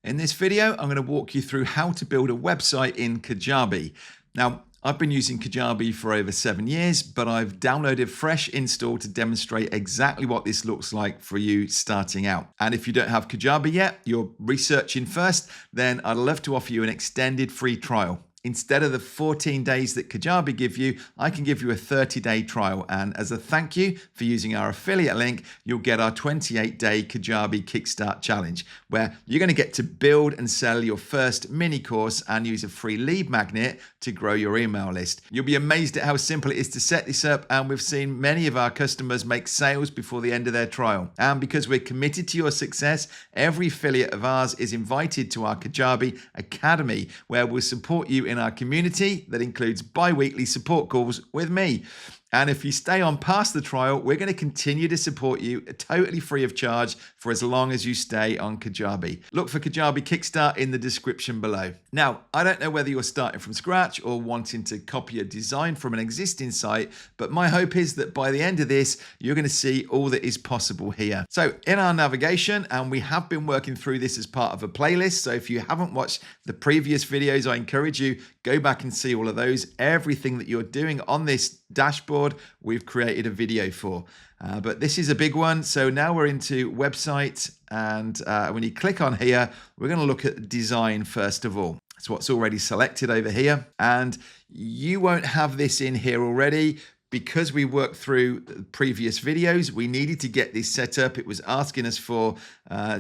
In this video, I'm going to walk you through how to build a website in Kajabi. Now, I've been using Kajabi for over 7 years, but I've downloaded fresh install to demonstrate exactly what this looks like for you starting out. And if you don't have Kajabi yet, you're researching first, then I'd love to offer you an extended free trial. Instead of the 14 days that Kajabi give you, I can give you a 30-day trial. And as a thank you for using our affiliate link, you'll get our 28-day Kajabi Kickstart Challenge, where you're going to get to build and sell your first mini course and use a free lead magnet to grow your email list. You'll be amazed at how simple it is to set this up, and we've seen many of our customers make sales before the end of their trial. And because we're committed to your success, every affiliate of ours is invited to our Kajabi Academy, where we'll support you in our community that includes bi-weekly support calls with me. And if you stay on past the trial, we're going to continue to support you totally free of charge for as long as you stay on Kajabi. Look for Kajabi Kickstart in the description below. Now, I don't know whether you're starting from scratch or wanting to copy a design from an existing site, but my hope is that by the end of this, you're going to see all that is possible here. So in our navigation, and we have been working through this as part of a playlist. So if you haven't watched the previous videos, I encourage you, go back and see all of those. Everything that you're doing on this dashboard, we've created a video for. But this is a big one. So now we're into website, and when you click on here, we're going to look at design first of all. That's what's already selected over here. And you won't have this in here already. Because we worked through previous videos, we needed to get this set up. It was asking us for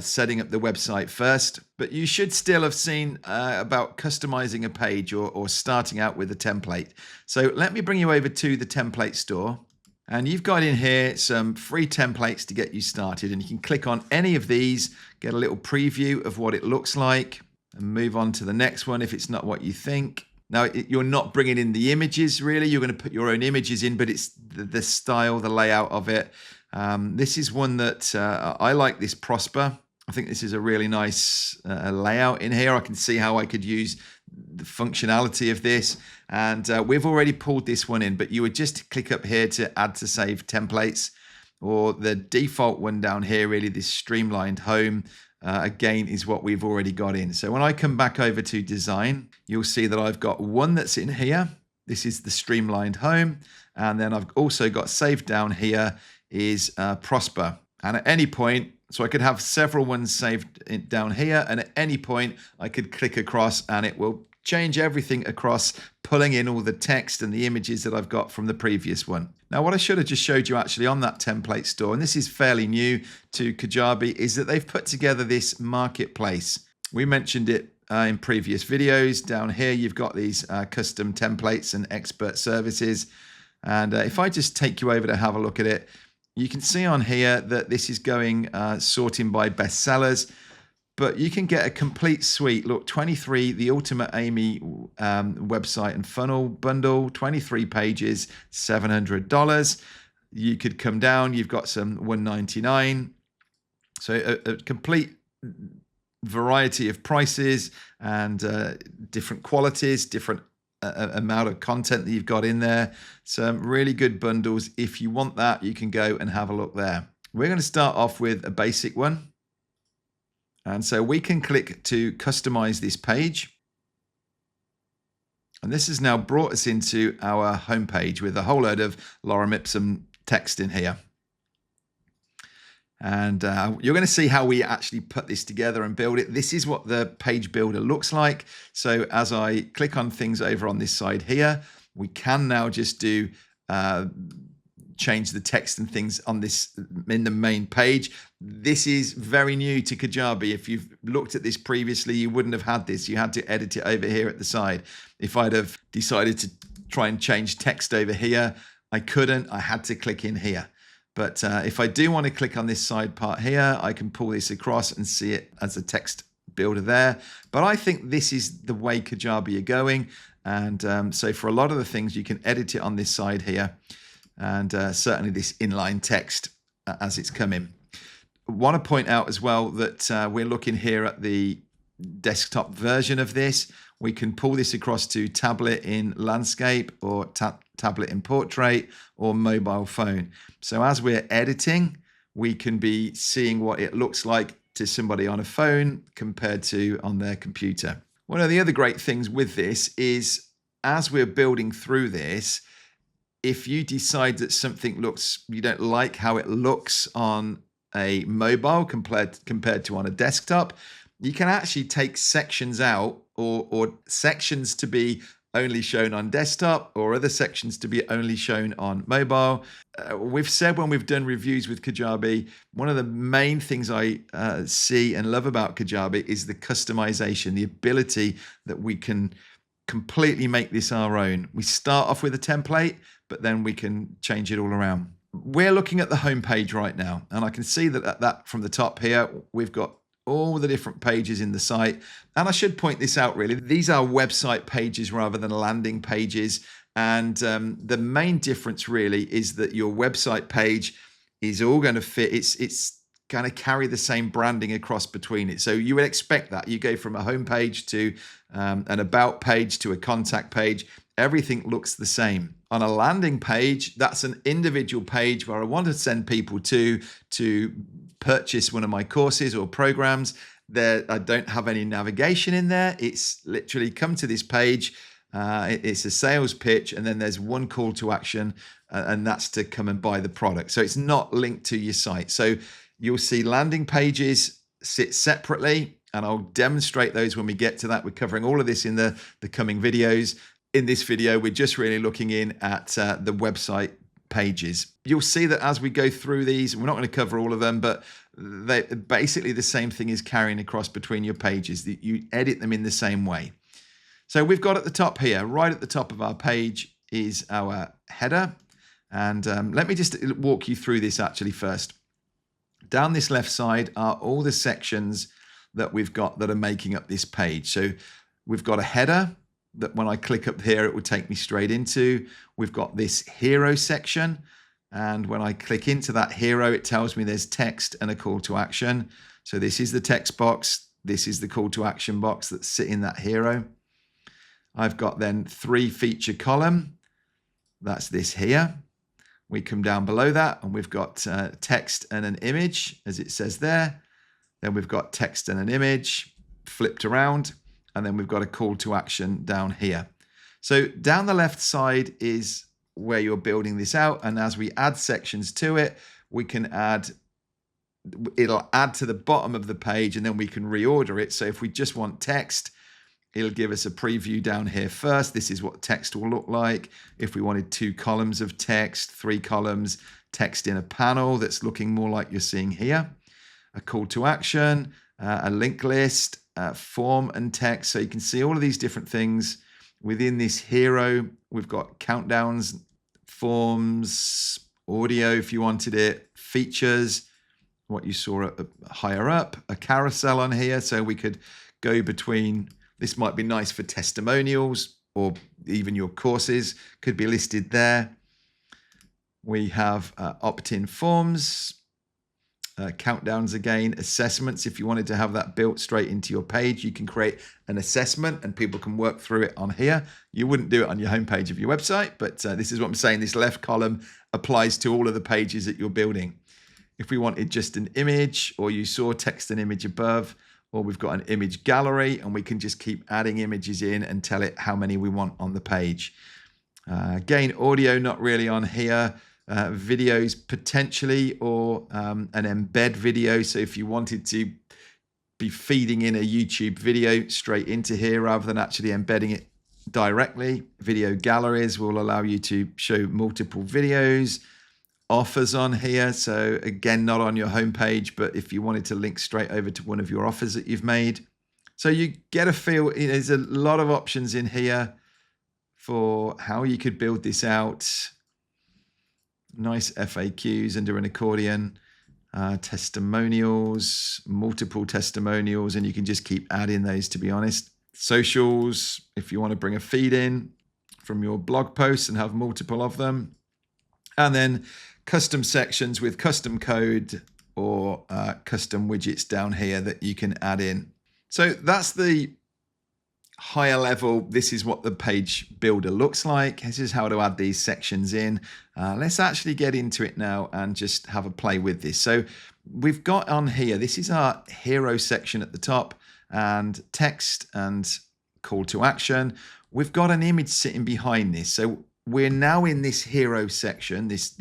setting up the website first, but you should still have seen about customizing a page or starting out with a template. So let me bring you over to the template store. And you've got in here some free templates to get you started. And you can click on any of these, get a little preview of what it looks like, and move on to the next one if it's not what you think. Now, you're not bringing in the images, really. You're going to put your own images in, but it's the style, the layout of it. This is one that I like, this Prosper. I think this is a really nice layout in here. I can see how I could use the functionality of this. And we've already pulled this one in, but you would just click up here to add to save templates, or the default one down here, really, this streamlined home. Again, is what we've already got in. So when I come back over to design, you'll see that I've got one that's in here. This is the streamlined home. And then I've also got saved down here is Prosper. And at any point, so I could have several ones saved down here. And at any point, I could click across and it will change everything across, pulling in all the text and the images that I've got from the previous one. Now, what I should have just showed you actually on that template store, and this is fairly new to Kajabi, is that they've put together this marketplace. We mentioned it in previous videos. Down here, you've got these custom templates and expert services. And if I just take you over to have a look at it, you can see on here that this is going sorting by bestsellers. But you can get a complete suite. Look, 23, the Ultimate Amy website and funnel bundle, 23 pages, $700. You could come down, you've got some $199. So a complete variety of prices and different qualities, different amount of content that you've got in there. Some really good bundles. If you want that, you can go and have a look there. We're going to start off with a basic one. And so we can click to customize this page. And this has now brought us into our homepage with a whole load of lorem ipsum text in here. And you're going to see how we actually put this together and build it. This is what the page builder looks like. So as I click on things over on this side here, we can now just do change the text and things on this in the main page. This is very new to Kajabi. If you've looked at this previously, you wouldn't have had this. You had to edit it over here at the side. If I'd have decided to try and change text over here, I couldn't. I had to click in here. But if I do want to click on this side part here, I can pull this across and see it as a text builder there. But I think this is the way Kajabi are going. And so for a lot of the things, you can edit it on this side here. And certainly this inline text as it's coming. I want to point out as well that we're looking here at the desktop version of this. We can pull this across to tablet in landscape or tablet in portrait or mobile phone. So as we're editing, we can be seeing what it looks like to somebody on a phone compared to on their computer. One of the other great things with this is, as we're building through this, if you decide that something you don't like how it looks on a mobile compared to on a desktop, you can actually take sections out, or sections to be only shown on desktop, or other sections to be only shown on mobile. We've said when we've done reviews with Kajabi, one of the main things I see and love about Kajabi is the customization, the ability that we can completely make this our own. We start off with a template, but then we can change it all around. We're looking at the home page right now, and I can see that from the top here, we've got all the different pages in the site. And I should point this out, really. These are website pages rather than landing pages. And the main difference really is that your website page is all going to fit. It's going to carry the same branding across between it. So you would expect that. You go from a home page to an about page to a contact page. Everything looks the same. On a landing page, that's an individual page where I want to send people to purchase one of my courses or programs. There, I don't have any navigation in there. It's literally come to this page. It's a sales pitch, and then there's one call to action, and that's to come and buy the product. So it's not linked to your site. So you'll see landing pages sit separately, and I'll demonstrate those when we get to that. We're covering all of this in the coming videos. In this video, we're just really looking in at the website pages. You'll see that as we go through these, we're not going to cover all of them, but they basically the same thing is carrying across between your pages, that you edit them in the same way. So we've got at the top here, right at the top of our page is our header. And let me just walk you through this actually first. Down this left side are all the sections that we've got that are making up this page. So we've got a header that when I click up here, it will take me straight into. We've got this hero section. And when I click into that hero, it tells me there's text and a call to action. So this is the text box. This is the call to action box that's sitting in that hero. I've got then 3 feature column. That's this here. We come down below that and we've got text and an image, as it says there. Then we've got text and an image flipped around. And then we've got a call to action down here. So down the left side is where you're building this out. And as we add sections to it, we can it'll add to the bottom of the page, and then we can reorder it. So if we just want text, it'll give us a preview down here first. This is what text will look like. If we wanted 2 columns of text, 3 columns, text in a panel that's looking more like you're seeing here. A call to action, a link list, form and text. So you can see all of these different things within this hero. We've got countdowns, forms, audio if you wanted it, features, what you saw higher up, a carousel on here. So we could go between, this might be nice for testimonials, or even your courses could be listed there. We have opt-in forms, countdowns again, assessments. If you wanted to have that built straight into your page, you can create an assessment and people can work through it on here. You wouldn't do it on your homepage of your website, but this is what I'm saying. This left column applies to all of the pages that you're building. If we wanted just an image, or you saw text and image above, or we've got an image gallery, and we can just keep adding images in and tell it how many we want on the page. Again, audio not really on here. Videos potentially, or an embed video. So if you wanted to be feeding in a YouTube video straight into here rather than actually embedding it directly. Video galleries will allow you to show multiple videos. Offers on here. So again, not on your homepage, but if you wanted to link straight over to one of your offers that you've made. So you get a feel, there's a lot of options in here for how you could build this out. Nice FAQs under an accordion, testimonials, multiple testimonials, and you can just keep adding those, to be honest. Socials, if you want to bring a feed in from your blog posts and have multiple of them. And then custom sections with custom code or custom widgets down here that you can add in. So that's the higher level. This is what the page builder looks like. This is how to add these sections in. Let's actually get into it now and just have a play with this. So we've got on here, this is our hero section at the top, and text and call to action. We've got an image sitting behind this. So we're now in this hero section. This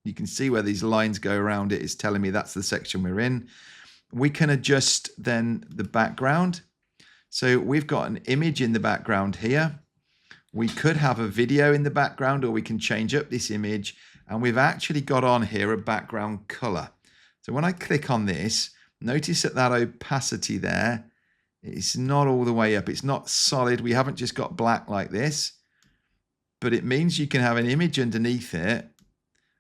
you can see where these lines go around it. It's telling me that's the section we're in. We can adjust then the background. So we've got an image in the background here. We could have a video in the background, or we can change up this image. And we've actually got on here a background color. So when I click on this, notice that opacity there, it's not all the way up. It's not solid. We haven't just got black like this, but it means you can have an image underneath it.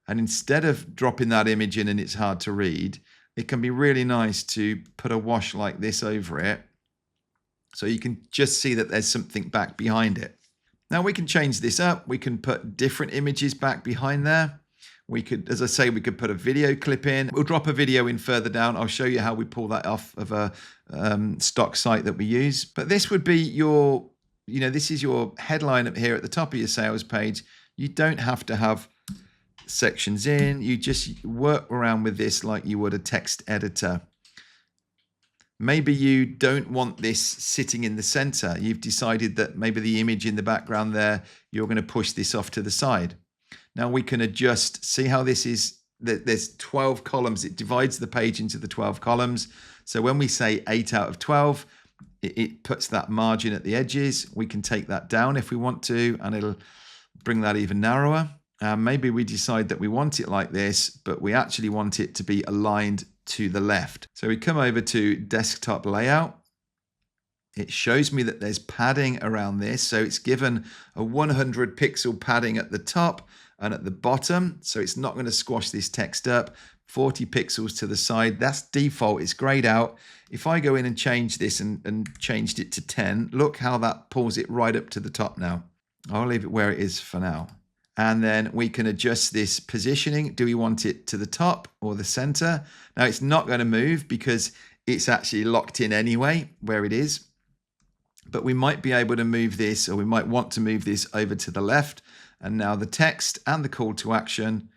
And instead of dropping that image in and it's hard to read, it can be really nice to put a wash like this over it, so you can just see that there's something back behind it. Now we can change this up. We can put different images back behind there. We could, as I say, we could put a video clip in. We'll drop a video in further down. I'll show you how we pull that off of a stock site that we use. But this would be your, this is your headline up here at the top of your sales page. You don't have to have sections in. You just work around with this like you would a text editor. Maybe you don't want this sitting in the center. You've decided that maybe the image in the background there, you're going to push this off to the side. Now we can adjust, see how this is, there's 12 columns. It divides the page into the 12 columns. So when we say 8 out of 12, it puts that margin at the edges. We can take that down if we want to, and it'll bring that even narrower. Maybe we decide that we want it like this, but we actually want it to be aligned to the left. So we come over to desktop layout. It shows me that there's padding around this. So it's given a 100 pixel padding at the top and at the bottom. So it's not going to squash this text up. 40 pixels to the side. That's default. It's grayed out. If I go in and change this and changed it to 10, look how that pulls it right up to the top now. I'll leave it where it is for now. And then we can adjust this positioning. Do we want it to the top or the center? Now it's not going to move because it's actually locked in anyway where it is. But we might be able to move this, or we might want to move this over to the left. And now the text and the call to action.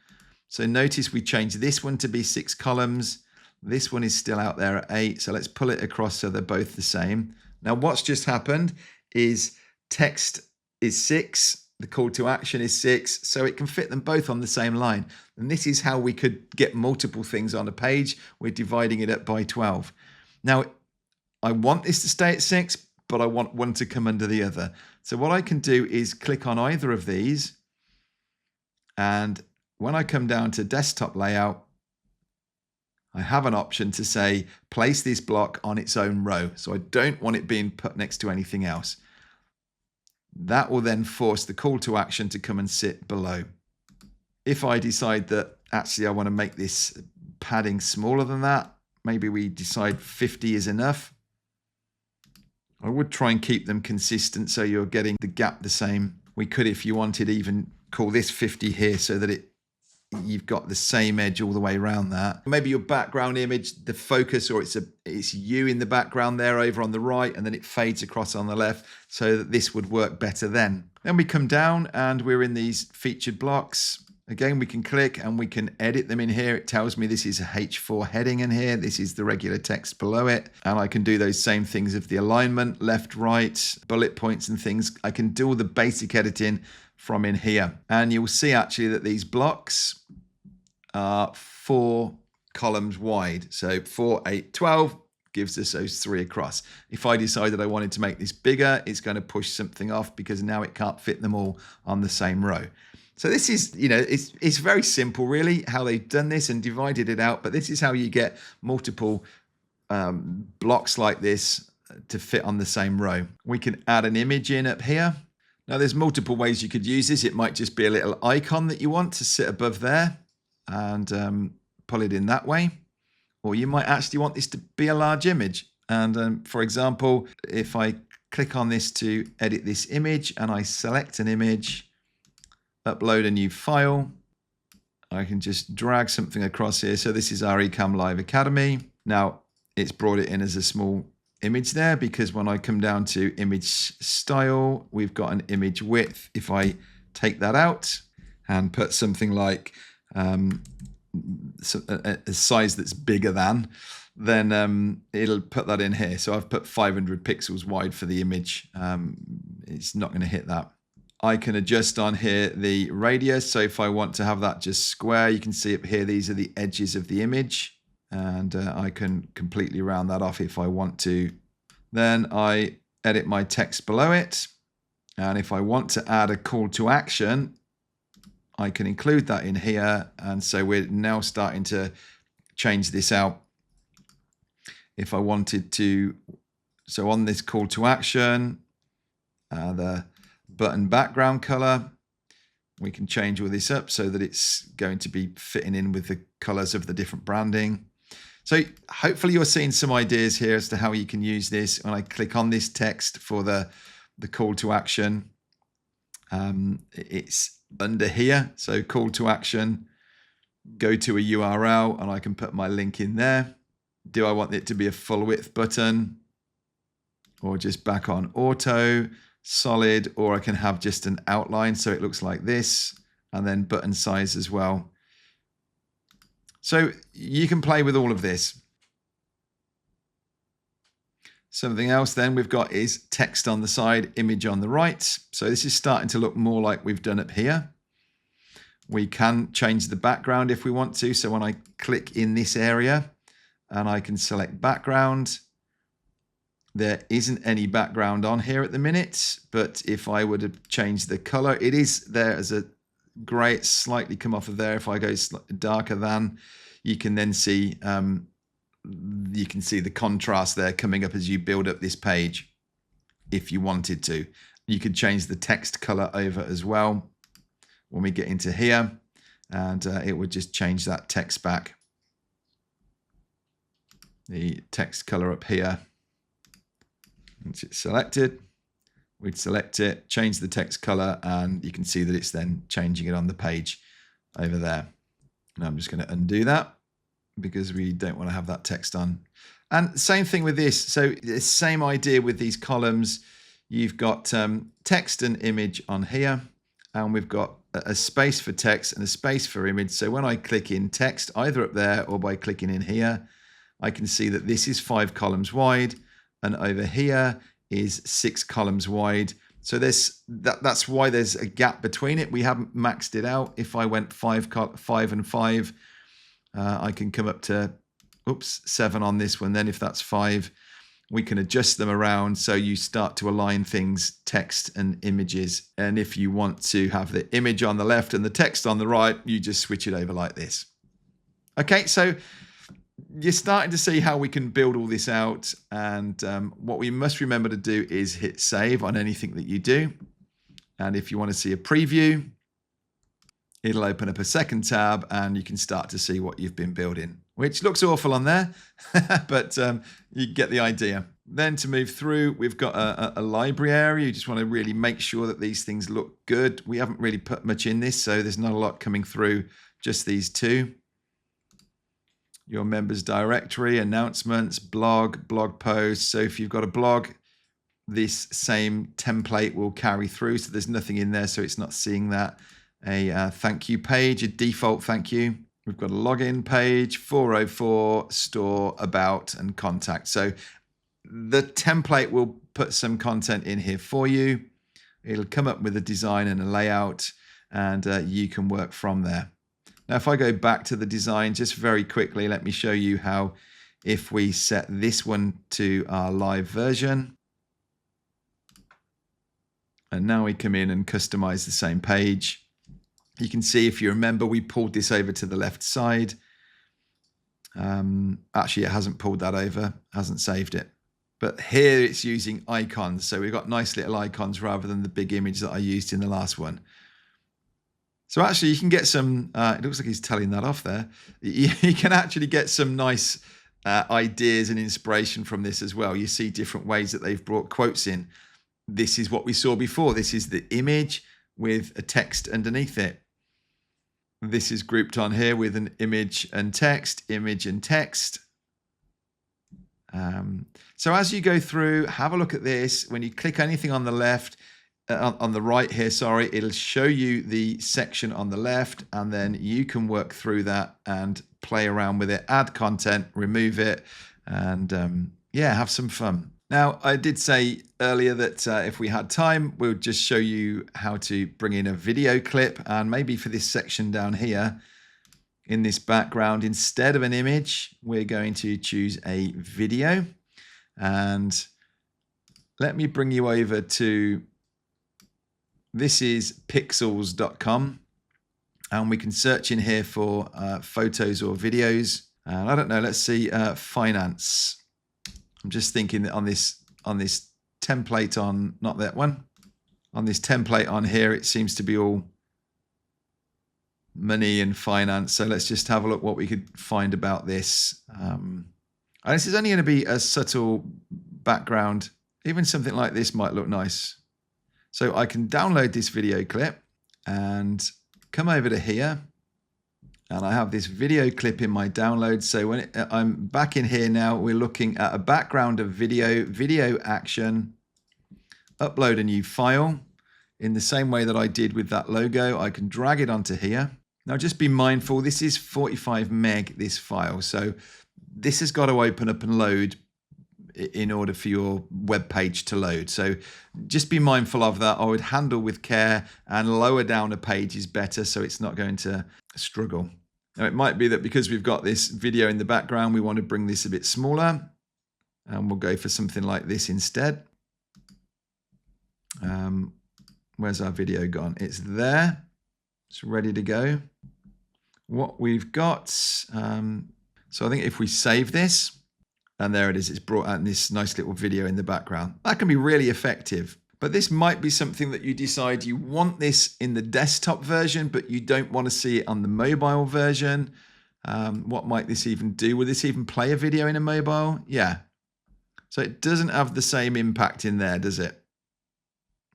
So notice we changed this one to be 6 columns. This one is still out there at 8. So let's pull it across so they're both the same. Now what's just happened is text is 6. The call to action is 6, so it can fit them both on the same line. And this is how we could get multiple things on a page. We're dividing it up by 12. Now, I want this to stay at 6, but I want one to come under the other. So what I can do is click on either of these. And when I come down to desktop layout, I have an option to say, place this block on its own row. So I don't want it being put next to anything else. That will then force the call to action to come and sit below. If I decide that actually I want to make this padding smaller than that, maybe we decide 50 is enough. I would try and keep them consistent so you're getting the gap the same. We could, if you wanted, even call this 50 here so that you've got the same edge all the way around that. Maybe your background image, the focus, or it's you in the background there over on the right, and then it fades across on the left, so that this would work better then. Then we come down and we're in these featured blocks. Again, we can click and we can edit them in here. It tells me this is a H4 heading in here. This is the regular text below it. And I can do those same things of the alignment, left, right, bullet points and things. I can do all the basic editing from in here. And you'll see actually that these blocks are 4 columns wide. So 4, 8, 12 gives us those 3 across. If I decided I wanted to make this bigger, it's going to push something off because now it can't fit them all on the same row. So this is, it's very simple really how they've done this and divided it out, but this is how you get multiple blocks like this to fit on the same row. We can add an image in up here. Now there's multiple ways you could use this. It might just be a little icon that you want to sit above there and pull it in that way. Or you might actually want this to be a large image. And for example, if I click on this to edit this image and I select an image, upload a new file, I can just drag something across here. So this is our Ecamm Live Academy. Now it's brought it in as a small image there because when I come down to image style, we've got an image width. If I take that out and put something like a size that's bigger than, then it'll put that in here. So I've put 500 pixels wide for the image. It's not going to hit that. I can adjust on here the radius. So if I want to have that just square, you can see up here, these are the edges of the image. And I can completely round that off if I want to. Then I edit my text below it. And if I want to add a call to action, I can include that in here. And so we're now starting to change this out. If I wanted to, so on this call to action, the button background color, we can change all this up so that it's going to be fitting in with the colors of the different branding. So hopefully you're seeing some ideas here as to how you can use this. When I click on this text for the call to action, it's under here. So call to action, go to a URL, and I can put my link in there. Do I want it to be a full width button or just back on auto, solid, or I can have just an outline so it looks like this, and then button size as well. So you can play with all of this. Something else then we've got is text on the side, image on the right. So this is starting to look more like we've done up here. We can change the background if we want to. So when I click in this area and I can select background, there isn't any background on here at the minute, but if I were to change the color, it is there as a gray. It's slightly come off of there. If I go darker than, you can then see the contrast there coming up as you build up this page. If you wanted to, you could change the text color over as well when we get into here, and it would just change that text back. The text color up here. Once it's selected, we'd select it, change the text color, and you can see that it's then changing it on the page over there. And I'm just going to undo that because we don't want to have that text on. And same thing with this. So the same idea with these columns. You've got text and image on here, and we've got a space for text and a space for image. So when I click in text, either up there or by clicking in here, I can see that this is 5 columns wide, and over here is 6 columns wide. So that's why there's a gap between it. We haven't maxed it out. If I went 5 and 5, I can come up to 7 on this one. Then if that's 5, we can adjust them around so you start to align things, text and images. And if you want to have the image on the left and the text on the right, you just switch it over like this. Okay, so you're starting to see how we can build all this out. And what we must remember to do is hit save on anything that you do. And if you want to see a preview, it'll open up a second tab and you can start to see what you've been building, which looks awful on there, but you get the idea. Then to move through, we've got a library area. You just want to really make sure that these things look good. We haven't really put much in this, so there's not a lot coming through, just these two. Your members directory, announcements, blog posts. So if you've got a blog, this same template will carry through. So there's nothing in there, so it's not seeing that. A thank you page, a default thank you. We've got a login page, 404, store, about, and contact. So the template will put some content in here for you. It'll come up with a design and a layout, and you can work from there. Now, if I go back to the design just very quickly, let me show you how, if we set this one to our live version, and now we come in and customize the same page. You can see, if you remember, we pulled this over to the left side. Actually, it hasn't pulled that over, hasn't saved it. But here it's using icons. So we've got nice little icons rather than the big image that I used in the last one. So actually you can get some, it looks like he's telling that off there. You can actually get some nice ideas and inspiration from this as well. You see different ways that they've brought quotes in. This is what we saw before. This is the image with a text underneath it. This is grouped on here with an image and text, image and text. So as you go through, have a look at this. When you click anything on the left, on the right here, sorry, it'll show you the section on the left, and then you can work through that and play around with it, add content, remove it, and yeah, have some fun. Now, I did say earlier that if we had time, we'll just show you how to bring in a video clip, and maybe for this section down here, in this background, instead of an image, we're going to choose a video. And let me bring you over to, this is pixels.com, and we can search in here for photos or videos. And I don't know, let's see, finance. I'm just thinking that on this template on, not that one, on this template on here, it seems to be all money and finance. So let's just have a look what we could find about this. And this is only going to be a subtle background. Even something like this might look nice. So I can download this video clip and come over to here. And I have this video clip in my download. So when I'm back in here now, we're looking at a background of video action, upload a new file. In the same way that I did with that logo, I can drag it onto here. Now just be mindful, this is 45 meg, this file. So this has got to open up and load in order for your web page to load. So just be mindful of that. I would handle with care, and lower down a page is better so it's not going to struggle. Now it might be that because we've got this video in the background, we want to bring this a bit smaller, and we'll go for something like this instead. Where's our video gone? It's there. It's ready to go. What we've got, so I think if we save this, and there it is, it's brought out this nice little video in the background. That can be really effective. But this might be something that you decide you want this in the desktop version, but you don't want to see it on the mobile version. What might this even do? Will this even play a video in a mobile? Yeah. So it doesn't have the same impact in there, does it?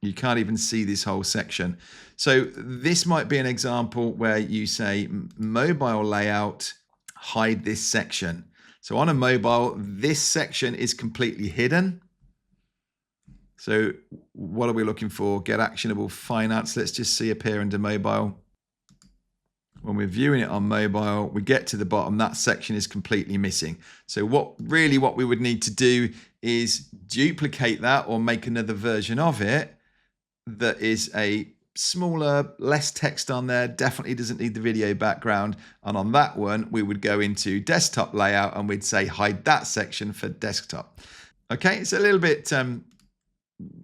You can't even see this whole section. So this might be an example where you say mobile layout, hide this section. So on a mobile, this section is completely hidden. So what are we looking for? Get actionable finance. Let's just see appear under mobile. When we're viewing it on mobile, we get to the bottom, that section is completely missing. So what we would need to do is duplicate that or make another version of it that is a smaller, less text on there, definitely doesn't need the video background. And on that one, we would go into desktop layout and we'd say hide that section for desktop. Okay, it's a little bit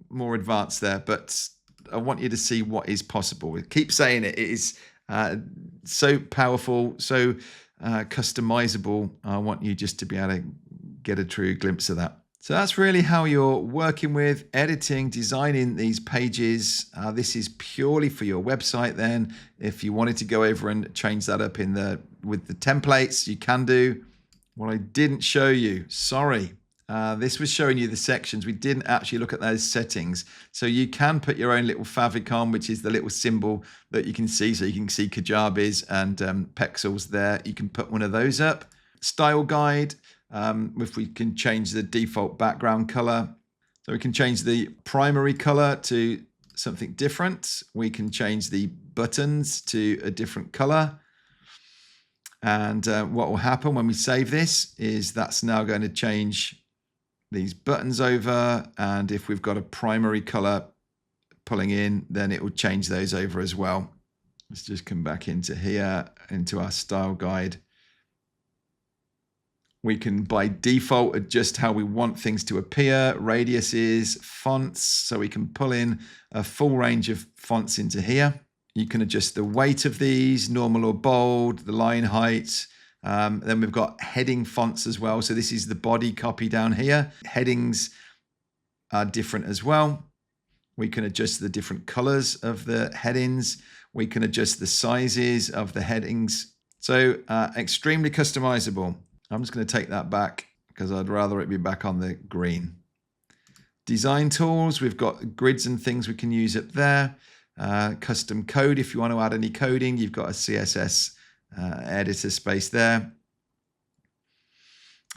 more advanced there, but I want you to see what is possible. We keep saying it is so powerful, so customizable. I want you just to be able to get a true glimpse of that. So that's really how you're working with editing, designing these pages. This is purely for your website then. If you wanted to go over and change that up with the templates, you can do. What I didn't show you, sorry. This was showing you the sections. We didn't actually look at those settings. So you can put your own little favicon, which is the little symbol that you can see. So you can see Kajabi's and Pexels there. You can put one of those up. Style guide. If we can change the default background color. So we can change the primary color to something different. We can change the buttons to a different color. And what will happen when we save this is that's now going to change these buttons over. And if we've got a primary color pulling in, then it will change those over as well. Let's just come back into here, into our style guide. We can, by default, adjust how we want things to appear, radiuses, fonts, so we can pull in a full range of fonts into here. You can adjust the weight of these, normal or bold, the line height. Then we've got heading fonts as well. So this is the body copy down here. Headings are different as well. We can adjust the different colors of the headings. We can adjust the sizes of the headings. So extremely customizable. I'm just going to take that back because I'd rather it be back on the green. Design tools, we've got grids and things we can use up there. Custom code, if you want to add any coding, you've got a CSS editor space there.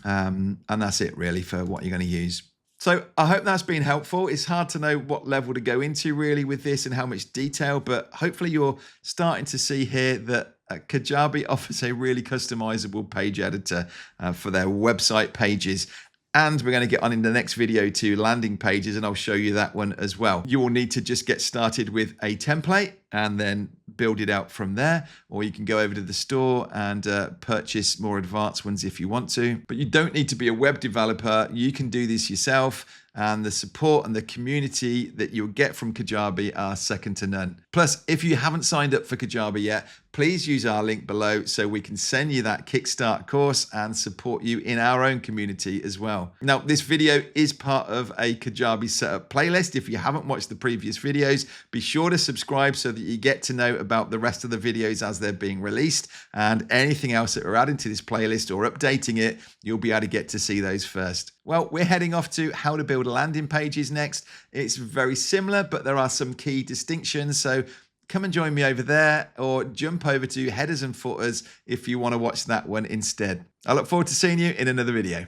And that's it really for what you're going to use. So I hope that's been helpful. It's hard to know what level to go into really with this and how much detail, but hopefully you're starting to see here that Kajabi offers a really customizable page editor for their website pages. And we're going to get on in the next video to landing pages, and I'll show you that one as well. You will need to just get started with a template and then build it out from there, or you can go over to the store and purchase more advanced ones if you want to. But you don't need to be a web developer. You can do this yourself, and the support and the community that you'll get from Kajabi are second to none. Plus, if you haven't signed up for Kajabi yet, please use our link below so we can send you that Kickstart course and support you in our own community as well. Now, this video is part of a Kajabi setup playlist. If you haven't watched the previous videos, be sure to subscribe so that you get to know about the rest of the videos as they're being released, and anything else that we're adding to this playlist or updating it, you'll be able to get to see those first. Well, we're heading off to how to build landing pages next. It's very similar, but there are some key distinctions. So come and join me over there, or jump over to headers and footers if you want to watch that one instead. I look forward to seeing you in another video.